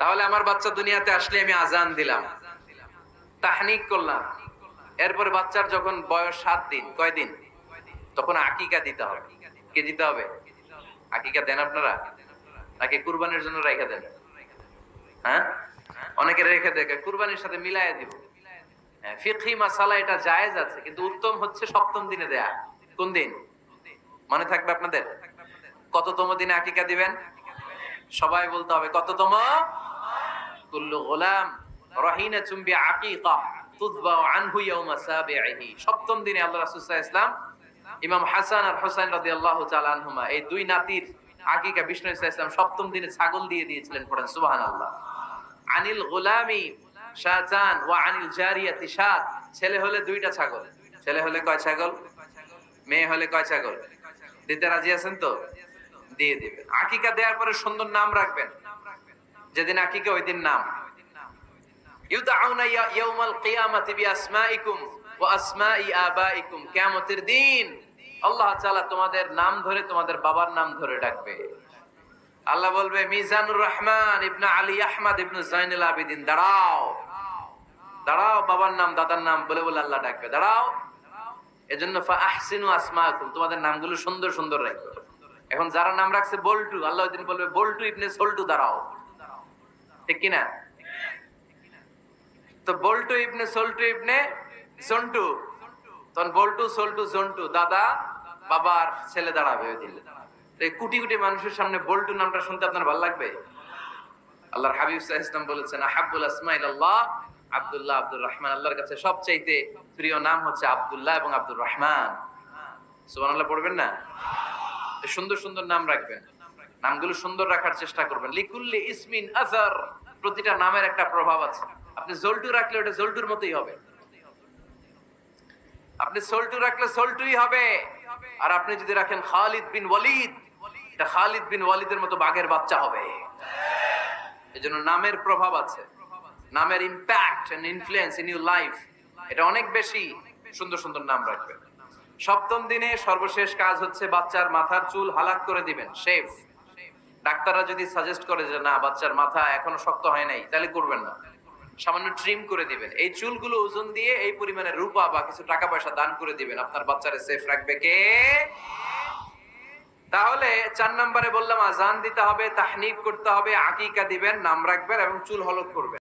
তাহলে আমার বাচ্চা দুনিয়াতে আসলে আমি আজান দিলাম, তাহনিক করলাম, এরপরে বাচ্চার যখন বয়স 7 দিন, কয়দিন, তখন আকিকা দিতে হবে। কে দিতে হবে? আকিকা দেন আপনারা নাকি কুরবানির জন্য রেখে দেন? হ্যাঁ, অনেকে রেখে দেখে কুরবানির সাথে মিলাইয়া দিব। হ্যাঁ, ফিকহি মাসালা এটা জায়েজ আছে, কিন্তু উত্তম হচ্ছে 7ম দিনে দেয়া। কোন দিন মনে থাকবে আপনাদের? কততম দিনে আকিকা দিবেন? সবাই বলতে হবে কততম? কুল্লু গোলাম রাহিনাতুম বিআকিকা তুযবা আনহু ইয়াওমা সাবিহি। 7ম দিনে আল্লাহ রাসূল সাল্লাল্লাহু আলাইহি ওয়াসাল্লাম ইমাম হাসান আর হোসেন রাদিয়াল্লাহু তাআলা আনহুমা, এই দুই নাতির আকিকা বিষ্ণু সাল্লাল্লাহু আলাইহি ওয়াসাল্লাম 7ম দিনে ছাগল দিয়ে দিয়েছিলেন। পড়েন সুবহানাল্লাহ। আনিল গোলামি শাজান ওয়া আনিল জারিয়াতি শাত। ছেলে হলে 2টা ছাগল। ছেলে হলে কয় ছাগল? মেয়ে হলে কয় ছাগল? দিতে রাজি আছেন তো? দিয়ে দিবেন। আকিকা দেওয়ার পরে সুন্দর নাম রাখবেন। যেদিন আকিকা ওই দিন নাম। ইউদআউনা ইয়াউমাল কিয়ামাতি বিআসমাইকুম ওয়া আসমাই আবাইকুম। কিয়ামতের দিন আল্লাহ তাআলা তোমাদের নাম ধরে, তোমাদের বাবার নাম ধরে ডাকবে। আল্লাহ বলবে, মিজানুর রহমান ইবনে আলী আহমদ ইবনে জাইনুল আবেদিন, দাঁড়াও দাঁড়াও, বাবার নাম দাদার নাম বলে বলে আল্লাহ ডাকবে, দাঁড়াও। এজন্য ফাআহসিনু আসমাকুম, তোমাদের নামগুলো সুন্দর সুন্দর রাখবে। এখন যারা নাম রাখছে বল্টু, আল্লাহ ওই দিন বলবে, বল্টু ইবনে সল্টু, দাঁড়াও। ঠিক কিনা? তো বল্টু ইবনে সল্টু ইবনে সন্টু, তখন বল্টু সল্টু জন্টু, দাদা বাবার ছেলে দাঁড়াবে ওই দিন। এই কোটি কোটি মানুষের সামনে বল্টু নামটা শুনতে আপনার ভালো লাগবে? আল্লাহর হাবিব সাল্লাল্লাহু আলাইহি ওয়াসাল্লাম বলেছেন, আহাব্বুল আসমাই ইলাল্লাহ আব্দুল্লাহ আব্দুর রহমান। আল্লাহর কাছে সবচাইতে প্রিয় নাম হচ্ছে আব্দুল্লাহ এবং আব্দুর রহমান। সুবহানাল্লাহ পড়বেন না? সুন্দর সুন্দর নাম রাখবেন, নামগুলো সুন্দর রাখার চেষ্টা করবেন। লিকুল্লি ইসমিন আসার, প্রতিটা নামের একটা প্রভাব আছে। আপনি জল্টু রাখলে ওটা জল্টুর মতোই হবে, আপনি সল্টু রাখলে সল্টুই হবে। আর আপনি যদি রাখেন খালিদ বিন ওয়ালিদ, এটা খালিদ বিন ওয়ালিদের মতো বাঘের বাচ্চা হবে। এজন্য নামের প্রভাব আছে, নামের impact and influence in your life এটা অনেক বেশি। সুন্দর সুন্দর নাম রাখবেন। 7ম দিনে সর্বশেষ কাজ হচ্ছে বাচ্চার মাথার চুল হালাক করে দিবেন, শেভ। ডাক্তাররা যদি সাজেস্ট করে যে না বাচ্চার মাথা এখনো শক্ত হয় নাই, তাহলে করবেন না, সামান্য ট্রিম করে দিবেন। এই চুলগুলো ওজন দিয়ে এই পরিমাণে রূপা বা কিছু টাকা পয়সা দান করে দিবেন। আপনার বাচ্চারে সেফ রাখবে কে? তাহলে 4 নম্বরে বললাম আজান দিতে হবে, তাহনিক করতে হবে, আকিকা দিবেন, নাম রাখবেন এবং চুল হলক করবেন।